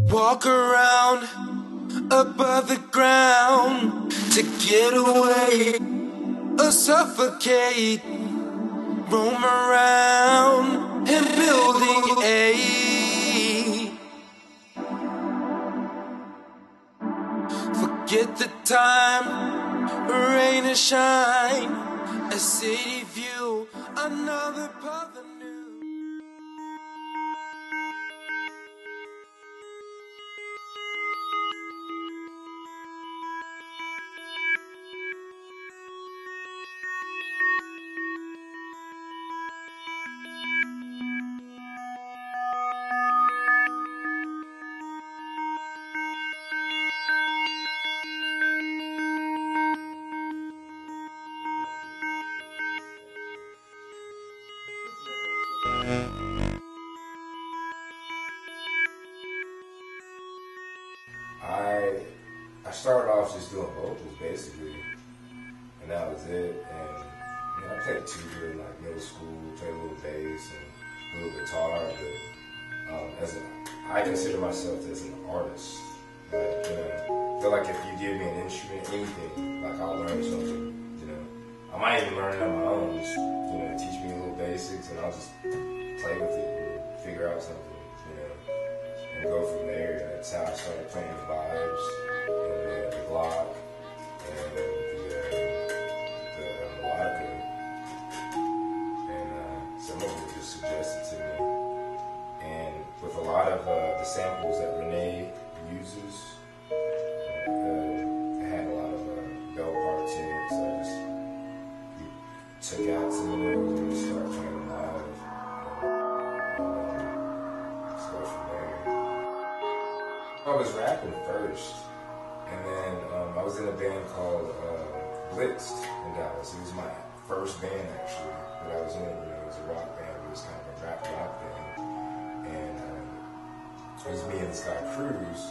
Walk around above the ground to get away or suffocate. Roam around in building A. Forget the time, rain or shine, a city view, another path anew. I started off just doing vocals basically, and that was it. And you know, I played tuba in like middle school, played a little bass and a little guitar. But I consider myself as an artist. Like, you know, I feel like if you give me an instrument, anything, like I'll learn something. You know, I might even learn it on my own. Just, you know, teach me a little basics, and I'll just play with it and figure out something. You know, and go from there. And that's how I started playing the vibes, and the block, and the melodica. And some of it was suggested to me. And with a lot of the samples that Renee uses, it had a lot of bell parts in it, so I just took out some of those and just started playing them live. Go from there. I was rapping first, and then I was in a band called Blitzed in Dallas. It was my first band actually that I was in. You know, it was a rock band, but it was kind of a rap band, and it was me and this guy Cruz,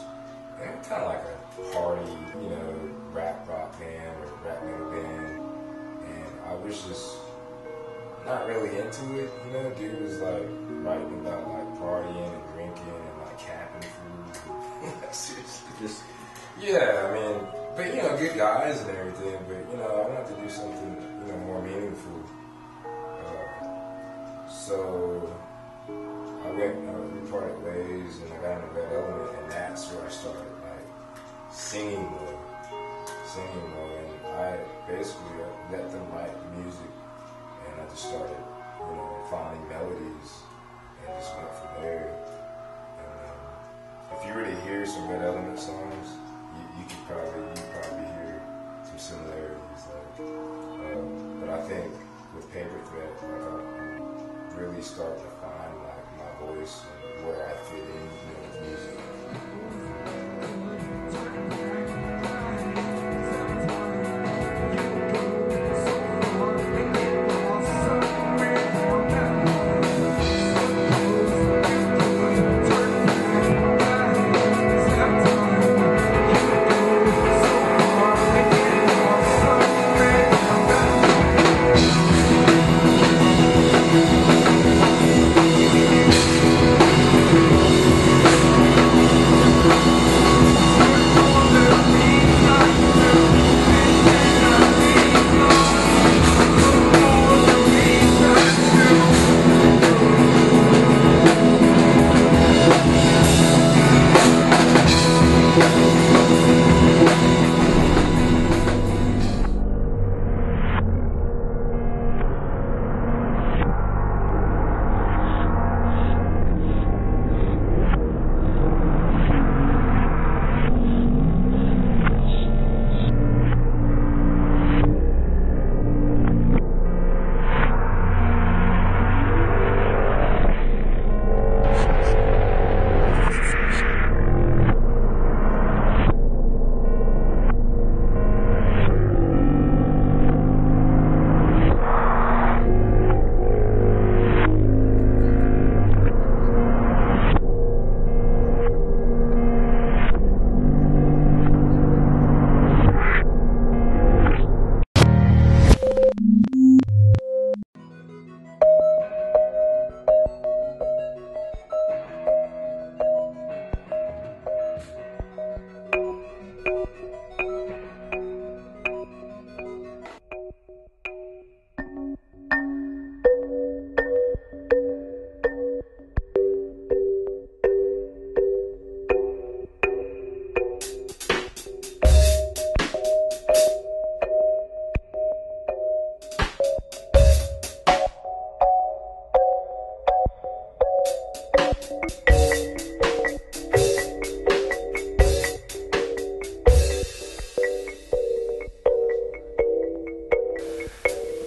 and kind of like a party, you know, rap rock band or rap metal band, and I was just not really into it, you know. Dude was like writing about like partying and drinking and like capping food. Seriously, just yeah. I mean, but you know, good guys and everything. But you know, I wanted to do something, you know, more meaningful. So I went, we parted ways, and I got in the Red Element, and that's where I started like singing more, and I basically let them write the music. And I just started, you know, finding melodies and just went from there. And if you were to hear some Red Element songs, you could probably hear some similarities. Like, but I think with Paperthreat, like I'm really starting to find like my voice and where I fit in, you know, with music.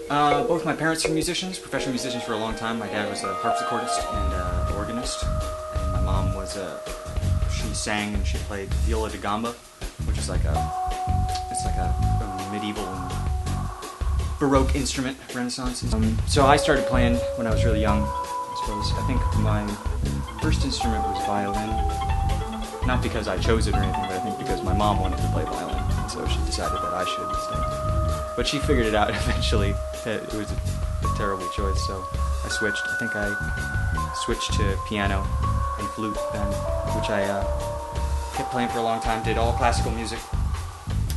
Both my parents were musicians, professional musicians for a long time. My dad was a harpsichordist and organist, and my mom was she sang and she played viola da gamba, which is like a medieval and Baroque instrument, Renaissance. So I started playing when I was really young. I suppose I think my first instrument was violin, not because I chose it or anything, but I think because my mom wanted to play violin, and so she decided that I should instead. But she figured it out eventually. It was a terrible choice, so I switched. I think I switched to piano and flute then, which I kept playing for a long time. Did all classical music,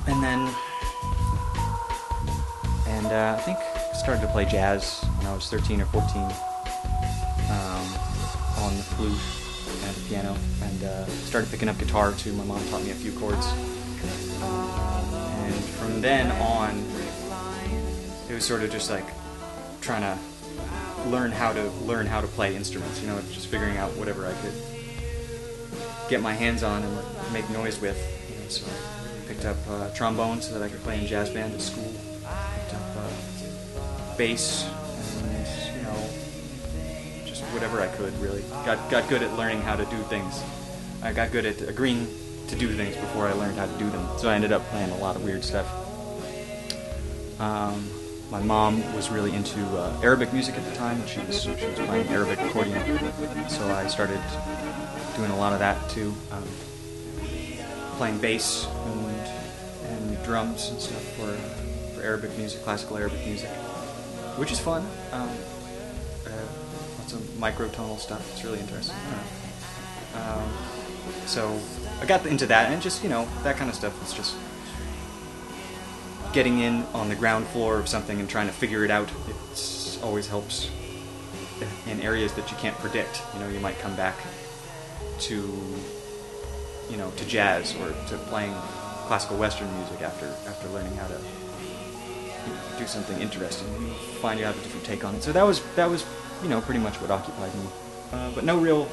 and then I think I started to play jazz when I was 13 or 14 on the flute and the piano, and started picking up guitar too. My mom taught me a few chords, and from then on, it was sort of just like trying to learn how to play instruments. You know, just figuring out whatever I could get my hands on and make noise with. You know, so I picked up trombone so that I could play in jazz band at school. Picked up bass and, you know, just whatever I could, really. Got good at learning how to do things. I got good at agreeing to do things before I learned how to do them. So I ended up playing a lot of weird stuff. My mom was really into Arabic music at the time. She was playing Arabic accordion, so I started doing a lot of that too. Playing bass and drums and stuff for Arabic music, classical Arabic music, which is fun. Lots of microtonal stuff. It's really interesting. So I got into that, and just, you know, that kind of stuff. It's just getting in on the ground floor of something and trying to figure it out. It always helps in areas that you can't predict. You know, you might come back to, you know, to jazz or to playing classical Western music after learning how to, you know, do something interesting. You find you have a different take on it. So that was you know, pretty much what occupied me. But no real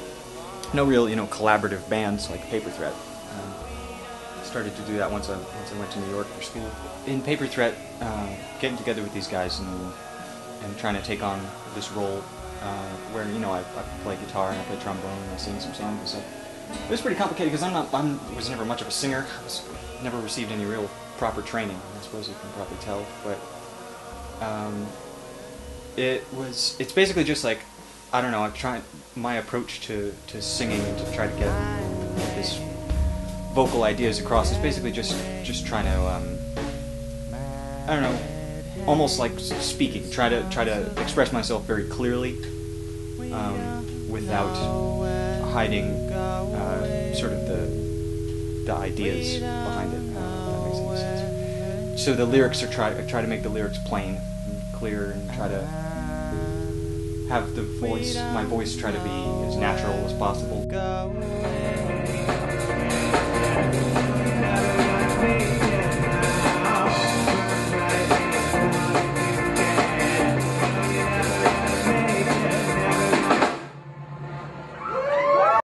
you know, collaborative bands like paperthreat. Started to do that once I went to New York for school. In paperthreat, getting together with these guys and trying to take on this role where, you know, I play guitar and I play trombone and I sing some songs and stuff. It was pretty complicated because I was never much of a singer. I never received any real proper training. I suppose you can probably tell, but it's basically just like, I don't know, my approach to singing and to try to get this vocal ideas across is basically just trying to I don't know, almost like speaking, try to express myself very clearly without hiding sort of the ideas behind it. If that makes any sense. So the lyrics are try to make the lyrics plain and clear, and try to have my voice try to be as natural as possible.